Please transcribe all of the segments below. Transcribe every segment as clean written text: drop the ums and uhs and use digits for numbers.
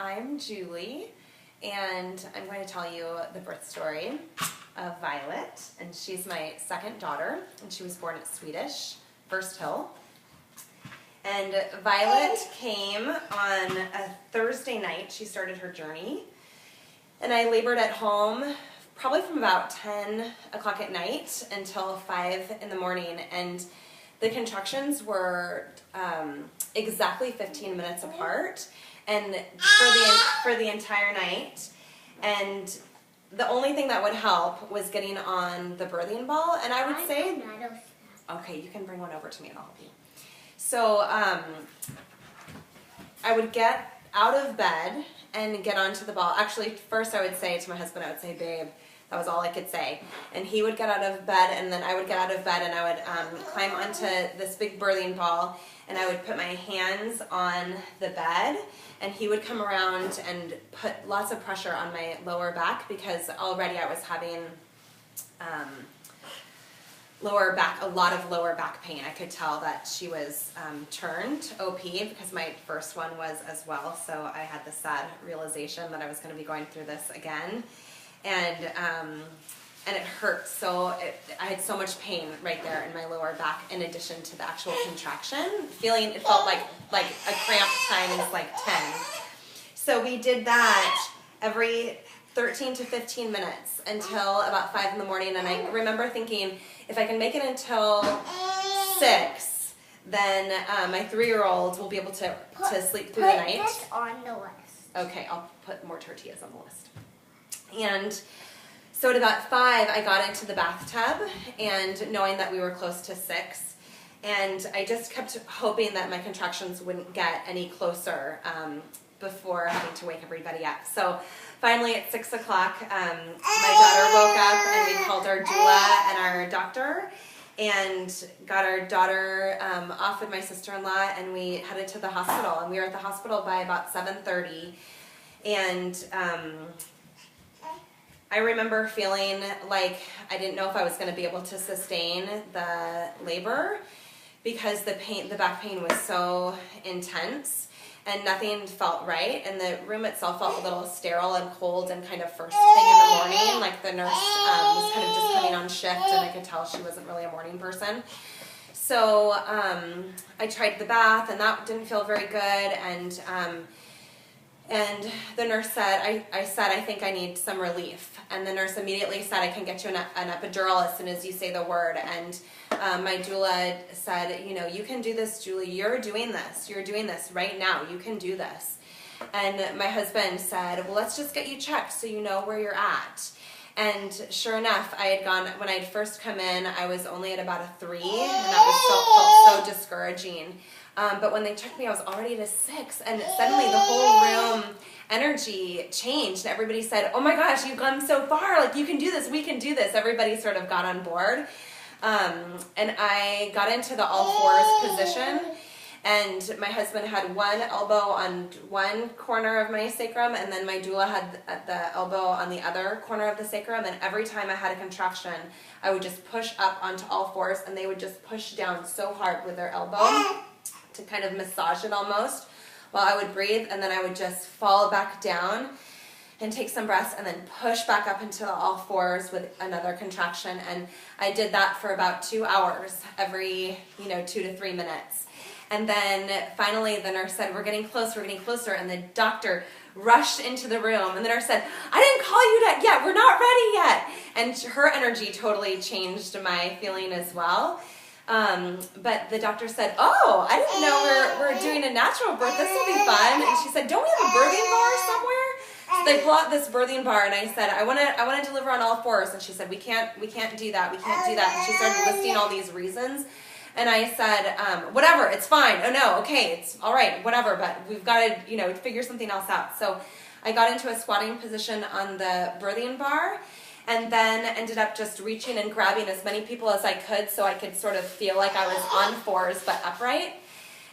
I'm Julie, and I'm going to tell you the birth story of Violet. And she's my second daughter, and she was born at Swedish, First Hill. And Violet came on a Thursday night. She started her journey. And I labored at home probably from about 10 o'clock at night until 5 in the morning. And the contractions were exactly 15 minutes apart, and for the entire night. And the only thing that would help was getting on the birthing ball. And I would say, okay, you can bring one over to me and I'll help you. So I would get out of bed and get onto the ball. Actually, first I would say to my husband, I would say, babe. That was all I could say. And he would get out of bed, and then I would get out of bed, and I would climb onto this big birthing ball, and I would put my hands on the bed, and he would come around and put lots of pressure on my lower back, because already I was having a lot of lower back pain. I could tell that she was turned OP, because my first one was as well, so I had the sad realization that I was going to be going through this again. And it hurt so, I had so much pain right there in my lower back, in addition to the actual contraction. It felt like a cramp times like 10. So we did that every 13 to 15 minutes until about 5 in the morning. And I remember thinking, if I can make it until 6, then my 3-year-old will be able to sleep through the night. Put this on the list. Okay, I'll put more tortillas on the list. And so at about 5, I got into the bathtub, and knowing that we were close to 6, and I just kept hoping that my contractions wouldn't get any closer before having to wake everybody up. So finally at 6 o'clock, my daughter woke up, and we called our doula and our doctor, and got our daughter off with my sister-in-law, and we headed to the hospital. And we were at the hospital by about 7:30, and I remember feeling like I didn't know if I was going to be able to sustain the labor, because the back pain was so intense, and nothing felt right, and the room itself felt a little sterile and cold and kind of first thing in the morning, like the nurse was kind of just coming on shift, and I could tell she wasn't really a morning person. So I tried the bath, and that didn't feel very good, and the nurse said, I said, I think I need some relief. And the nurse immediately said, I can get you an epidural as soon as you say the word. And my doula said, you can do this, Julie. You're doing this. You're doing this right now. You can do this. And my husband said, well, let's just get you checked so you know where you're at. And sure enough, when I had first come in, I was only at about a 3, and that felt so discouraging. But when they checked me, I was already at a 6, and suddenly the whole room energy changed. Everybody said, oh my gosh, you've gone so far, like you can do this, we can do this. Everybody sort of got on board. And I got into the all-fours position, and my husband had one elbow on one corner of my sacrum, and then my doula had the elbow on the other corner of the sacrum, and every time I had a contraction, I would just push up onto all fours, and they would just push down so hard with their elbow to kind of massage it almost, while I would breathe, and then I would just fall back down and take some breaths, and then push back up into all fours with another contraction. And I did that for about 2 hours, every 2 to 3 minutes. And then finally the nurse said, we're getting closer, and the doctor rushed into the room, and the nurse said, I didn't call you yet, we're not ready yet. And her energy totally changed my feeling as well. But the doctor said, oh, I didn't know we're doing a natural birth. This will be fun. And she said, don't we have a birthing bar somewhere? So they pull out this birthing bar, and I said, I want to deliver on all fours. And she said, we can't do that. And she started listing all these reasons. And I said, whatever, it's fine. Oh no, okay, it's all right, whatever, but we've got to, figure something else out. So I got into a squatting position on the birthing bar, and then ended up just reaching and grabbing as many people as I could, so I could sort of feel like I was on 4s but upright.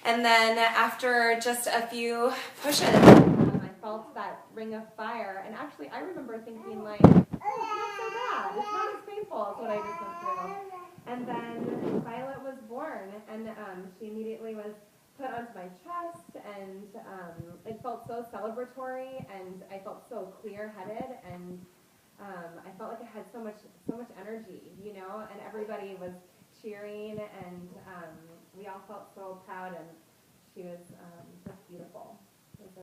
And then after just a few pushes, I felt that ring of fire. And actually, I remember thinking like, oh, it's not so bad. It's not as painful as what I just went through. And then Violet was born, and she immediately was put onto my chest, and it felt so celebratory, and I felt so clear-headed, and I felt like I had so much energy, you know, and everybody was cheering, and we all felt so proud, and she was just beautiful.